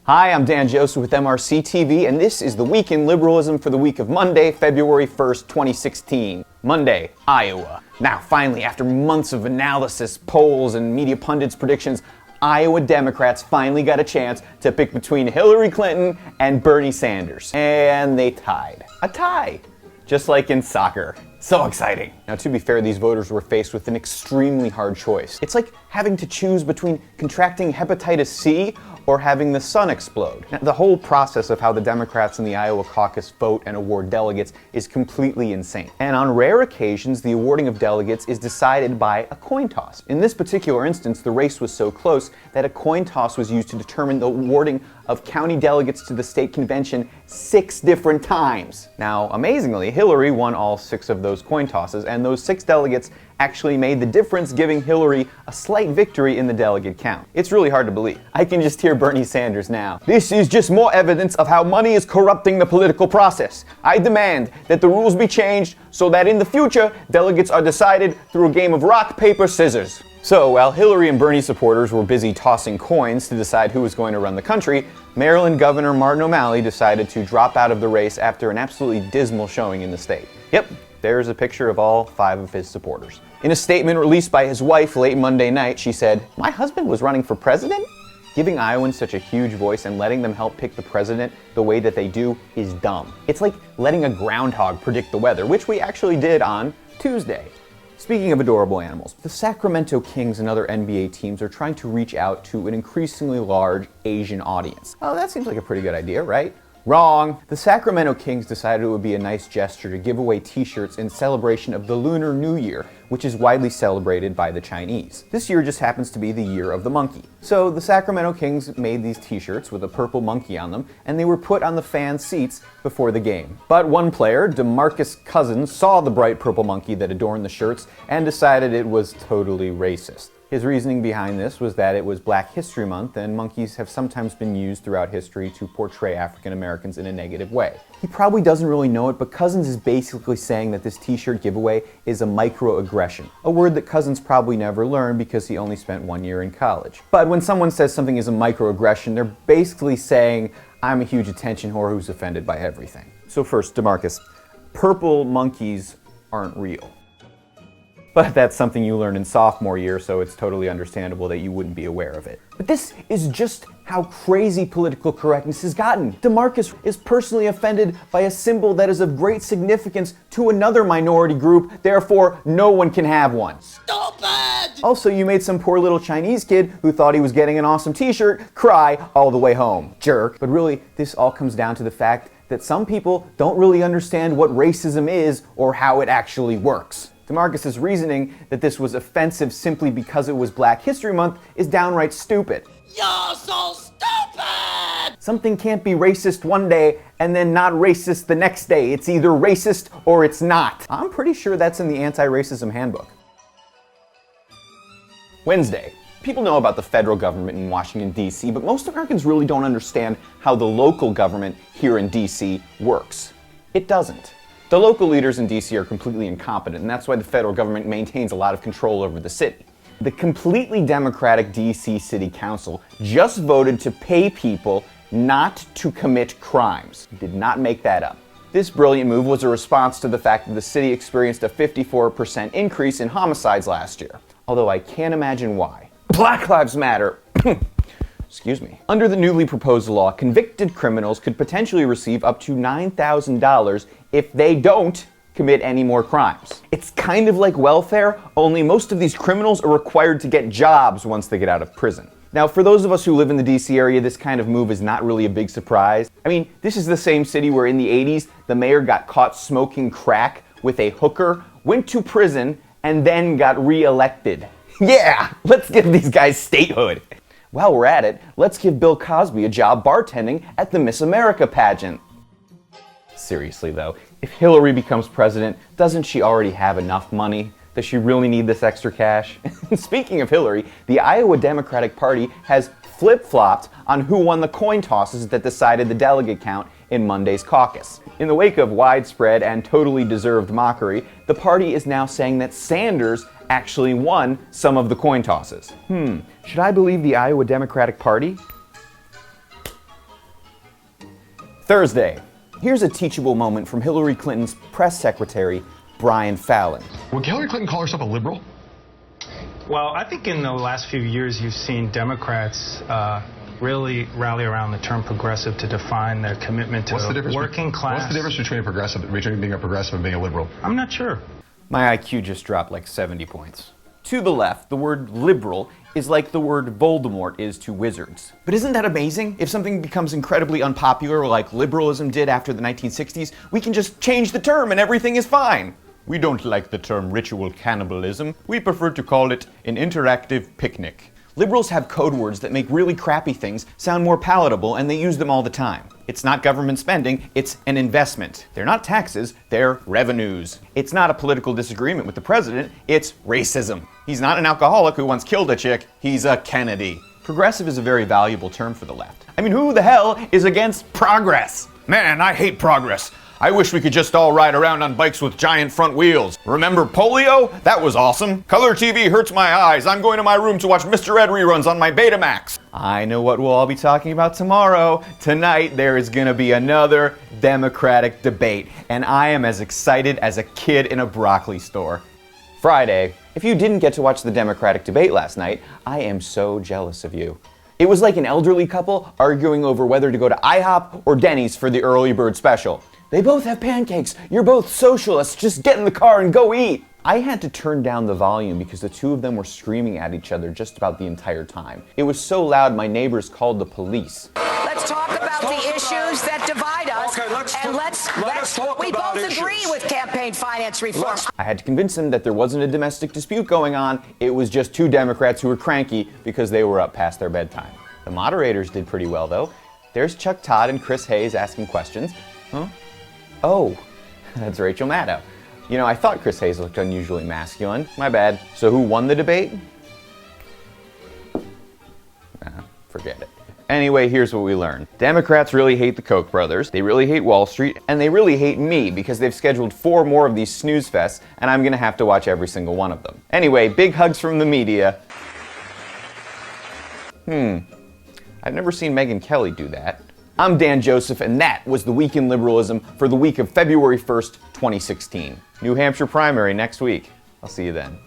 Hi, I'm Dan Joseph with MRC-TV, and this is the Week in Liberalism for the week of Monday, February 1st, 2016. Monday, Iowa. Now, finally, after months of analysis, polls, and media pundits' predictions, Iowa Democrats finally got a chance to pick between Hillary Clinton and Bernie Sanders. And they tied. A tie. Just like in soccer. So exciting. Now, to be fair, these voters were faced with an extremely hard choice. It's like having to choose between contracting hepatitis C or having the sun explode. Now, the whole process of how the Democrats in the Iowa caucus vote and award delegates is completely insane. And on rare occasions, the awarding of delegates is decided by a coin toss. In this particular instance, the race was so close that a coin toss was used to determine the awarding of county delegates to the state convention 6 different times. Now, amazingly, Hillary won all 6 of those coin tosses, and those 6 delegates actually made the difference, giving Hillary a slight victory in the delegate count. It's really hard to believe. I can just hear Bernie Sanders now. This is just more evidence of how money is corrupting the political process. I demand that the rules be changed so that in the future, delegates are decided through a game of rock, paper, scissors. So, while Hillary and Bernie supporters were busy tossing coins to decide who was going to run the country, Maryland Governor Martin O'Malley decided to drop out of the race after an absolutely dismal showing in the state. Yep, there's a picture of all 5 of his supporters. In a statement released by his wife late Monday night, she said, "My husband was running for president?" Giving Iowans such a huge voice and letting them help pick the president the way that they do is dumb. It's like letting a groundhog predict the weather, which we actually did on Tuesday. Speaking of adorable animals, the Sacramento Kings and other NBA teams are trying to reach out to an increasingly large Asian audience. Oh, that seems like a pretty good idea, right? Wrong! The Sacramento Kings decided it would be a nice gesture to give away t-shirts in celebration of the Lunar New Year, which is widely celebrated by the Chinese. This year just happens to be the year of the monkey. So the Sacramento Kings made these t-shirts with a purple monkey on them, and they were put on the fan seats before the game. But one player, DeMarcus Cousins, saw the bright purple monkey that adorned the shirts and decided it was totally racist. His reasoning behind this was that it was Black History Month, and monkeys have sometimes been used throughout history to portray African Americans in a negative way. He probably doesn't really know it, but Cousins is basically saying that this t-shirt giveaway is a microaggression, a word that Cousins probably never learned because he only spent 1 year in college. But when someone says something is a microaggression, they're basically saying, I'm a huge attention whore who's offended by everything. So first, DeMarcus, purple monkeys aren't real. But that's something you learned in sophomore year, so it's totally understandable that you wouldn't be aware of it. But this is just how crazy political correctness has gotten. DeMarcus is personally offended by a symbol that is of great significance to another minority group, therefore no one can have one. Stupid! Also, you made some poor little Chinese kid who thought he was getting an awesome t-shirt cry all the way home. Jerk. But really, this all comes down to the fact that some people don't really understand what racism is or how it actually works. DeMarcus's reasoning that this was offensive simply because it was Black History Month is downright stupid. You're so stupid! Something can't be racist one day and then not racist the next day. It's either racist or it's not. I'm pretty sure that's in the anti-racism handbook. Wednesday. People know about the federal government in Washington, D.C., but most Americans really don't understand how the local government here in D.C. works. It doesn't. The local leaders in D.C. are completely incompetent, and that's why the federal government maintains a lot of control over the city. The completely democratic D.C. City Council just voted to pay people not to commit crimes. Did not make that up. This brilliant move was a response to the fact that the city experienced a 54% increase in homicides last year. Although I can't imagine why. Black Lives Matter! Excuse me. Under the newly proposed law, convicted criminals could potentially receive up to $9,000 if they don't commit any more crimes. It's kind of like welfare, only most of these criminals are required to get jobs once they get out of prison. Now, for those of us who live in the DC area, this kind of move is not really a big surprise. I mean, this is the same city where in the 80s, the mayor got caught smoking crack with a hooker, went to prison, and then got re-elected. Yeah, let's give these guys statehood. While we're at it, let's give Bill Cosby a job bartending at the Miss America pageant. Seriously though, if Hillary becomes president, doesn't she already have enough money? Does she really need this extra cash? Speaking of Hillary, the Iowa Democratic Party has flip-flopped on who won the coin tosses that decided the delegate count in Monday's caucus. In the wake of widespread and totally deserved mockery, the party is now saying that Sanders actually won some of the coin tosses. Should I believe the Iowa Democratic Party? Thursday. Here's a teachable moment from Hillary Clinton's press secretary, Brian Fallon. Would Hillary Clinton call herself a liberal? Well, I think in the last few years you've seen Democrats really rally around the term progressive to define their commitment to working class. What's the difference between being a progressive and being a liberal? I'm not sure. My IQ just dropped like 70 points. To the left, the word liberal is like the word Voldemort is to wizards. But isn't that amazing? If something becomes incredibly unpopular like liberalism did after the 1960s, we can just change the term and everything is fine. We don't like the term ritual cannibalism. We prefer to call it an interactive picnic. Liberals have code words that make really crappy things sound more palatable, and they use them all the time. It's not government spending, it's an investment. They're not taxes, they're revenues. It's not a political disagreement with the president, it's racism. He's not an alcoholic who once killed a chick, he's a Kennedy. Progressive is a very valuable term for the left. I mean, who the hell is against progress? Man, I hate progress. I wish we could just all ride around on bikes with giant front wheels. Remember polio? That was awesome. Color TV hurts my eyes. I'm going to my room to watch Mr. Ed reruns on my Betamax. I know what we'll all be talking about tomorrow. Tonight there is gonna be another Democratic debate, and I am as excited as a kid in a broccoli store. Friday. If you didn't get to watch the Democratic debate last night, I am so jealous of you. It was like an elderly couple arguing over whether to go to IHOP or Denny's for the early bird special. They both have pancakes. You're both socialists. Just get in the car and go eat. I had to turn down the volume because the two of them were screaming at each other just about the entire time. It was so loud my neighbors called the police. Let's talk about the issues that divide us. Okay, let's talk we about both agree with campaign finance reform. I had to convince them that there wasn't a domestic dispute going on. It was just two Democrats who were cranky because they were up past their bedtime. The moderators did pretty well though. There's Chuck Todd and Chris Hayes asking questions. Huh? Oh, that's Rachel Maddow. You know, I thought Chris Hayes looked unusually masculine. My bad. So who won the debate? Forget it. Anyway, here's what we learned. Democrats really hate the Koch brothers, they really hate Wall Street, and they really hate me because they've scheduled 4 more of these snooze fests, and I'm gonna have to watch every single one of them. Anyway, big hugs from the media. I've never seen Megyn Kelly do that. I'm Dan Joseph, and that was the Week in Liberalism for the week of February 1st, 2016. New Hampshire primary next week. I'll see you then.